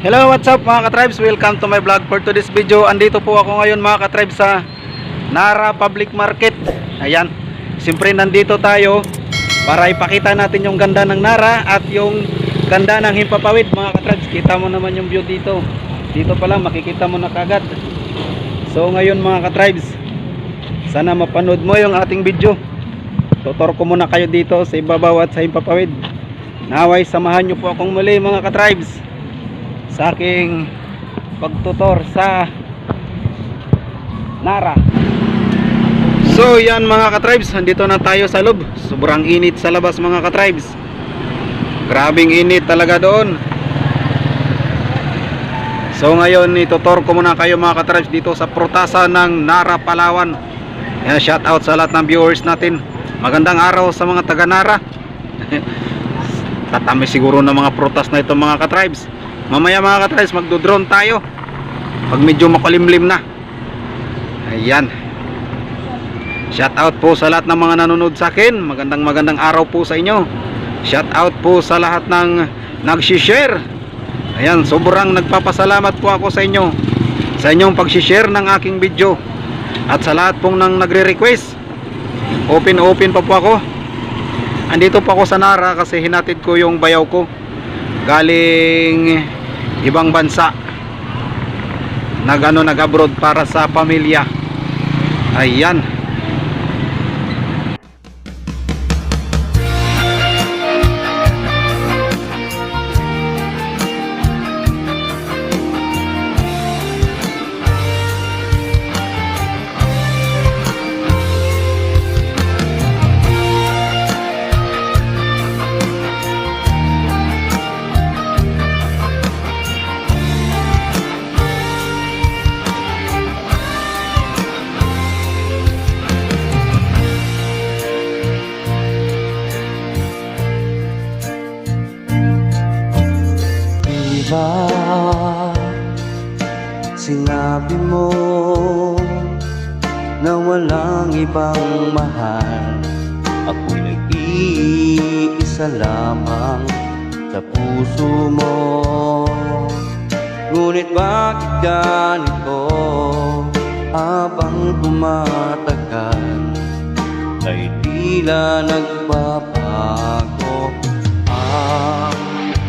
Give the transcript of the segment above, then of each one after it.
Hello, what's up mga ka-tribes? Welcome to my vlog for today's video. Andito po ako ngayon mga ka-tribes sa Nara Public Market. Ayan, siyempre nandito tayo para ipakita natin yung ganda ng Nara at yung ganda ng Himpapawid mga ka-tribes. Kita mo naman yung view dito. Dito pa lang makikita mo na kagad. So ngayon mga ka-tribes, sana mapanood mo yung ating video. Tutor ko muna kayo dito sa ibabaw at sa Himpapawid. Naway samahan nyo po akong muli mga ka-tribes sa aking pagtutor sa Nara. So yan mga ka-tribes, nandito na tayo sa loob. Sobrang init sa labas mga ka-tribes. Grabing init talaga doon. So ngayon itutor ko muna kayo mga ka-tribes dito sa prutasa ng Nara, Palawan. Yan, shout out sa lahat ng viewers natin. Magandang araw sa mga taga Nara. Tatamis siguro ng mga prutas na ito mga ka-tribes. Mamaya mga ka-tribes magdo-drone tayo pag medyo makulimlim na. Ayan, shout out po sa lahat ng mga nanonood sa akin. Magandang araw po sa inyo. Shout out po sa lahat ng nag-share. Ayan, sobrang nagpapasalamat po ako sa inyo sa inyong pag-share ng aking video. At sa lahat pong nang nagre-request, open pa po ako. Andito po ako sa Nara kasi hinatid ko yung bayaw ko galing ibang bansa, nag-abroad para sa pamilya. Ayan. Sinabi mo na walang ibang mahal. Ako'y nag-iisa lamang sa puso mo. Ngunit bakit ganito? Habang tumatagal ay tila nagbabago ang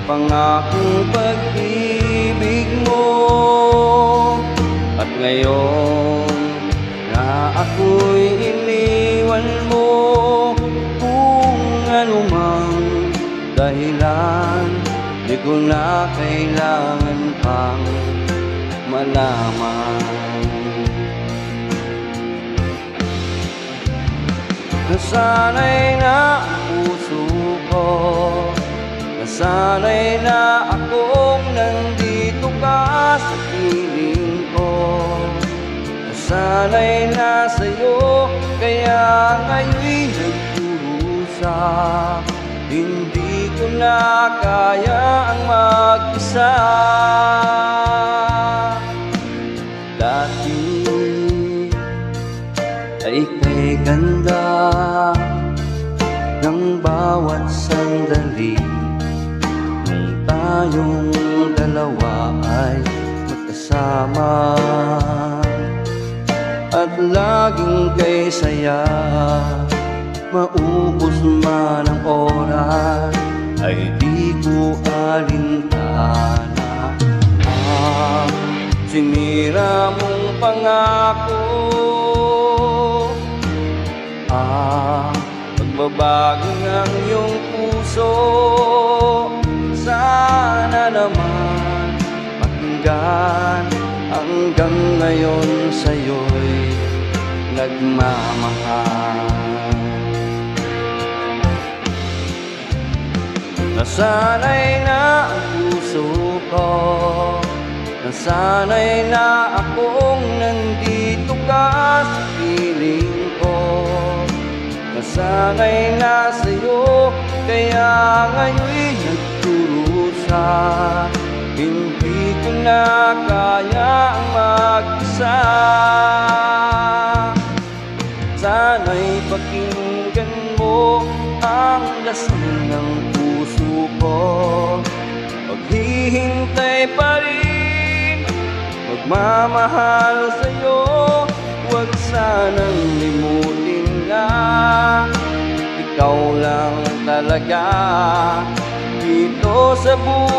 pangakong pag-ibig mo. At ngayon na ako'y iniwan mo, kung anumang dahilan, di ko na kailangan pang malaman. Nasanay na ang puso ko, nasanay na akong nandito ka sa piling ko. Nasanay na sa'yo, kaya ngayon'y nagdurusa. Hindi ko na kaya ang mag-isa. Dati ay kay ganda ng bawat sandali nung tayong dalawa ay magkasama. At laging kay saya, maubos man ang oras, ay di ko alintana ang sinira mong pangako. Magbabago ng iyong puso, sana naman pakinggan. Hanggang ngayon sa'yo'y nagmamahal. Nasanay na ang puso ko, nasanay na akong nandito ka sa piling ko. Nasanay na sa'yo, kaya ngayon'y nagdurusa. Hindi ko na kaya ang mag-isa. Sana'y pakinggan mo ang dasal ng puso ko. Pag naghihintay pa rin, magmamahal sa'yo. Huwag sanang limutin na ikaw lang talaga dito sa buhay